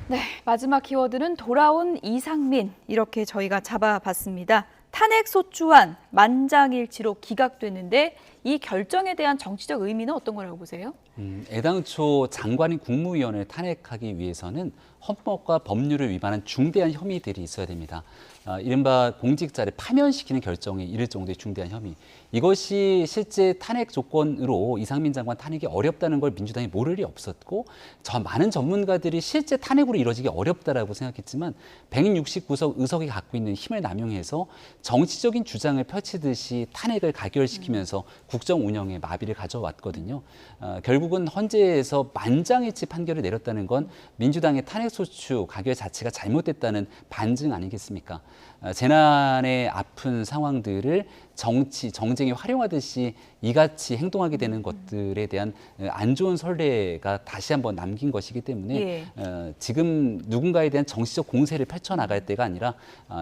네, 마지막 키워드는 돌아온 이상민 이렇게 저희가 잡아봤습니다. 탄핵소추안 만장일치로 기각됐는데 이 결정에 대한 정치적 의미는 어떤 거라고 보세요? 애당초 장관인 국무위원을 탄핵하기 위해서는 헌법과 법률을 위반한 중대한 혐의들이 있어야 됩니다. 이른바 공직자를 파면시키는 결정에 이를 정도의 중대한 혐의. 이것이 실제 탄핵 조건으로 이상민 장관 탄핵이 어렵다는 걸 민주당이 모를 리 없었고 많은 전문가들이 실제 탄핵으로 이루어지기 어렵다라고 생각했지만 169석 의석이 갖고 있는 힘을 남용해서 정치적인 주장을 펼치듯이 탄핵을 가결시키면서 국정 운영에 마비를 가져왔거든요. 결국은 헌재에서 만장일치 판결을 내렸다는 건 민주당의 탄핵소추 가결 자체가 잘못됐다는 반증 아니겠습니까? 재난의 아픈 상황들을 정쟁에 활용하듯이 이같이 행동하게 되는 것들에 대한 안 좋은 선례가 다시 한번 남긴 것이기 때문에 지금 누군가에 대한 정치적 공세를 펼쳐나갈 때가 아니라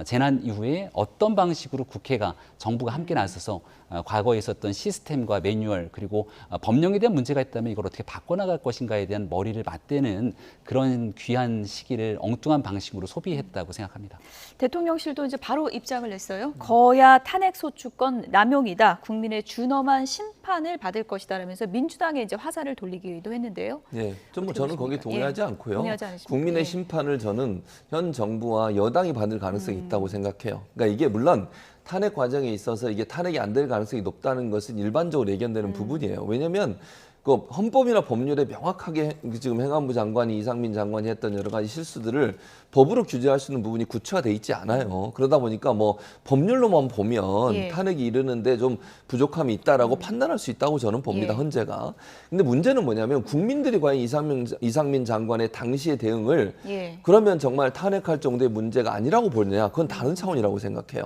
재난 이후에 어떤 방식으로 국회가 정부가 함께 나서서 과거에 있었던 시스템과 매뉴얼 그리고 법령에 대한 문제가 있다면 이걸 어떻게 바꿔나갈 것인가에 대한 머리를 맞대는 그런 귀한 시기를 엉뚱한 방식으로 소비했다고 생각합니다. 대통령실도 이제 바로 입장을 냈어요. 거야 탄핵소추권 남용이다. 국민의 준엄한 심판을 받을 것이다라면서 민주당에 이제 화살을 돌리기도 했는데요. 예, 저는 거기에 동의하지 않고요. 동의하지 않으십니까? 국민의 심판을 저는 현 정부와 여당이 받을 가능성이 있다고 생각해요. 그러니까 이게 물론 탄핵 과정에 있어서 이게 탄핵이 안 될 가능성이 높다는 것은 일반적으로 예견되는 부분이에요. 왜냐하면 그 헌법이나 법률에 명확하게 지금 행안부 장관이 이상민 장관이 했던 여러 가지 실수들을 법으로 규제할 수 있는 부분이 구체화돼 있지 않아요. 그러다 보니까 뭐 법률로만 보면 탄핵이 이르는데 좀 부족함이 있다라고 판단할 수 있다고 저는 봅니다. 헌재가. 근데 문제는 뭐냐면 국민들이 과연 이상민 장관의 당시의 대응을 그러면 정말 탄핵할 정도의 문제가 아니라고 보느냐? 그건 다른 차원이라고 생각해요.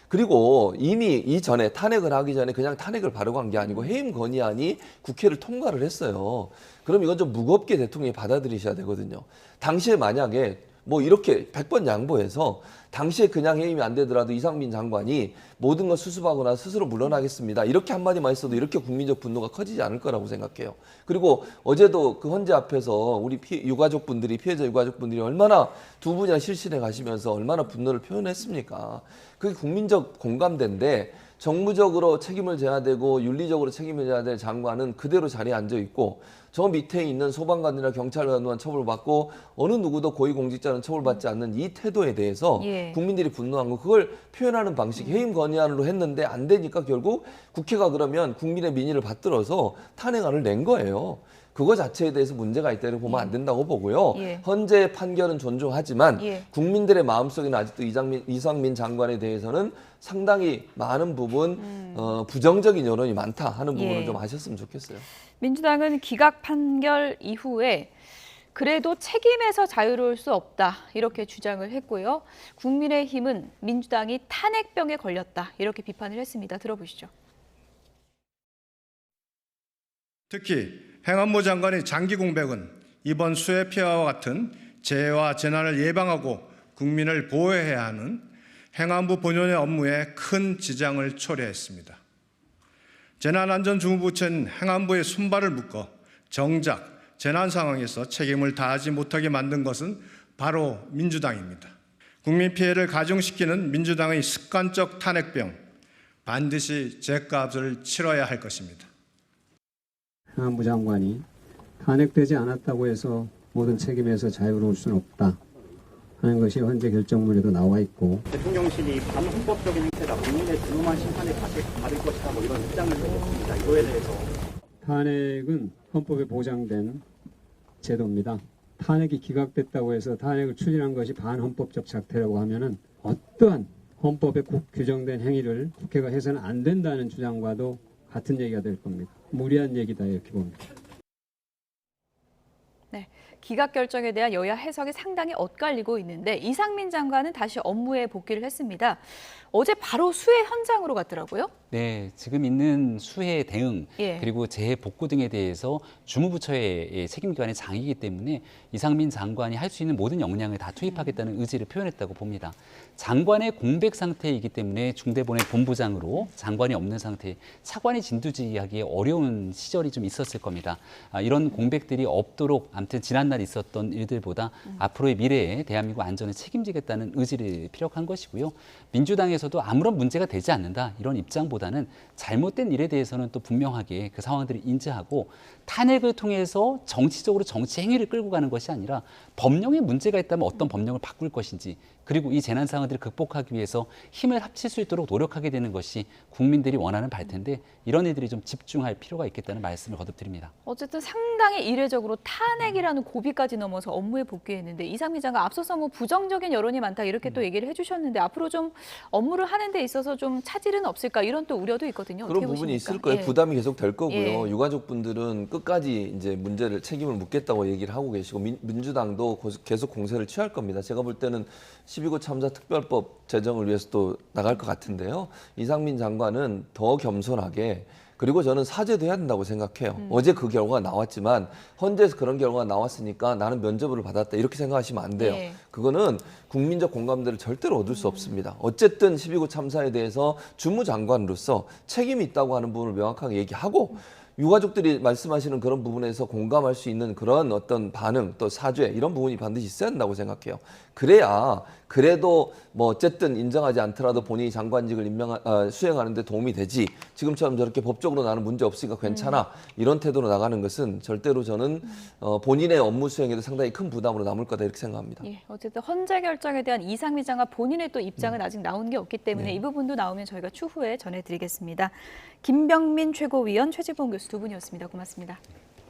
그리고 이미 이전에 탄핵을 하기 전에 그냥 탄핵을 바르고 한 게 아니고 해임 건의안이 국회를 통과를 했어요. 그럼 이건 좀 무겁게 대통령이 받아들이셔야 되거든요. 당시에 만약에 뭐 이렇게 100번 양보해서 당시에 그냥 해임이 안 되더라도 이상민 장관이 모든 걸 수습하고 나서 스스로 물러나겠습니다. 이렇게 한마디만 했어도 이렇게 국민적 분노가 커지지 않을 거라고 생각해요. 그리고 어제도 그 헌재 앞에서 우리 피해자 유가족분들이 얼마나 두 분이나 실신해 가시면서 얼마나 분노를 표현했습니까? 그게 국민적 공감대인데 정무적으로 책임을 져야 되고 윤리적으로 책임을 져야 될 장관은 그대로 자리에 앉아 있고 저 밑에 있는 소방관이나 경찰관만 처벌받고 어느 누구도 고위공직자는 처벌받지 않는 이 태도에 대해서 국민들이 분노한 거 그걸 표현하는 방식 해임 건의안으로 했는데 안 되니까 결국 국회가 그러면 국민의 민의를 받들어서 탄핵안을 낸 거예요. 그거 자체에 대해서 문제가 있다고 보면 안 된다고 보고요. 헌재의 판결은 존중하지만 국민들의 마음속에는 아직도 이상민 장관에 대해서는 상당히 많은 부분 부정적인 여론이 많다 하는 부분을 좀 아셨으면 좋겠어요. 민주당은 기각 판결 이후에 그래도 책임에서 자유로울 수 없다 이렇게 주장을 했고요. 국민의힘은 민주당이 탄핵병에 걸렸다 이렇게 비판을 했습니다. 들어보시죠. 특히 행안부 장관의 장기 공백은 이번 수해 피해와 같은 재해와 재난을 예방하고 국민을 보호해야 하는 행안부 본연의 업무에 큰 지장을 초래했습니다. 재난안전중후부처는 행안부의 손발을 묶어 정작 재난 상황에서 책임을 다하지 못하게 만든 것은 바로 민주당입니다. 국민 피해를 가중시키는 민주당의 습관적 탄핵병, 반드시 죗값을 치러야 할 것입니다. 행안부 장관이 탄핵되지 않았다고 해서 모든 책임에서 자유로울 수는 없다 하는 것이 헌재 결정문에도 나와 있고 대통령실이 반헌법적인 행태다. 국민의 준엄한 심판을 받을 것이다. 뭐 이런 입장을 내렸습니다. 이거에 대해서. 탄핵은 헌법에 보장된 제도입니다. 탄핵이 기각됐다고 해서 탄핵을 추진한 것이 반헌법적 작태라고 하면은 어떠한 헌법에 규정된 행위를 국회가 해서는 안 된다는 주장과도 같은 얘기가 될 겁니다. 무리한 얘기다 이렇게 봅니다. 네, 기각 결정에 대한 여야 해석이 상당히 엇갈리고 있는데 이상민 장관은 다시 업무에 복귀를 했습니다. 어제 바로 수해 현장으로 갔더라고요. 네, 지금 있는 수해 대응 예. 그리고 재해 복구 등에 대해서 주무부처의 책임기관의 장이기 때문에 이상민 장관이 할 수 있는 모든 역량을 다 투입하겠다는 의지를 표현했다고 봅니다. 장관의 공백 상태이기 때문에 중대본의 본부장으로 장관이 없는 상태, 차관이 진두지휘하기에 어려운 시절이 좀 있었을 겁니다. 이런 공백들이 없도록 아무튼 지난날 있었던 일들보다 앞으로의 미래에 대한민국 안전을 책임지겠다는 의지를 피력한 것이고요. 민주당에서도 아무런 문제가 되지 않는다 이런 입장보다는 잘못된 일에 대해서는 또 분명하게 그 상황들을 인지하고 탄핵을 통해서 정치적으로 정치 행위를 끌고 가는 것이 아니라 법령에 문제가 있다면 어떤 법령을 바꿀 것인지 그리고 이 재난 상황들을 극복하기 위해서 힘을 합칠 수 있도록 노력하게 되는 것이 국민들이 원하는 바일 텐데 이런 일들이 좀 집중할 필요가 있겠다는 말씀을 거듭드립니다. 어쨌든 상당히 이례적으로 탄핵이라는 고비까지 넘어서 업무에 복귀했는데 이상민 장관 앞서서 뭐 부정적인 여론이 많다 이렇게 또 얘기를 해주셨는데 앞으로 좀 업무를 하는 데 있어서 좀 차질은 없을까 이런 또 우려도 있거든요. 그런 어떻게 부분이 보십니까? 있을 거예요. 예. 부담이 계속 될 거고요. 예. 유가족분들은 끝까지 이제 책임을 묻겠다고 얘기를 하고 계시고 민주당도 계속 공세를 취할 겁니다. 제가 볼 때는 12구 참사 특별법 제정을 위해서도 나갈 것 같은데요. 이상민 장관은 더 겸손하게 그리고 저는 사죄도 해야 된다고 생각해요. 어제 그 결과가 나왔지만 헌재에서 그런 결과가 나왔으니까 나는 면죄부를 받았다 이렇게 생각하시면 안 돼요. 예. 그거는 국민적 공감대를 절대로 얻을 수 없습니다. 어쨌든 12구 참사에 대해서 주무장관으로서 책임이 있다고 하는 부분을 명확하게 얘기하고 유가족들이 말씀하시는 그런 부분에서 공감할 수 있는 그런 어떤 반응 또 사죄 이런 부분이 반드시 있어야 한다고 생각해요. 그래야 그래도 뭐 어쨌든 인정하지 않더라도 본인이 장관직을 수행하는 데 도움이 되지 지금처럼 저렇게 법적으로 나는 문제 없으니까 괜찮아 이런 태도로 나가는 것은 절대로 저는 본인의 업무 수행에도 상당히 큰 부담으로 남을 거다 이렇게 생각합니다. 예, 어쨌든 헌재 결정에 대한 이상민 장관 본인의 또 입장은 아직 나온 게 없기 때문에 네. 이 부분도 나오면 저희가 추후에 전해드리겠습니다. 김병민 최고위원, 최지봉 교수 두 분이었습니다. 고맙습니다.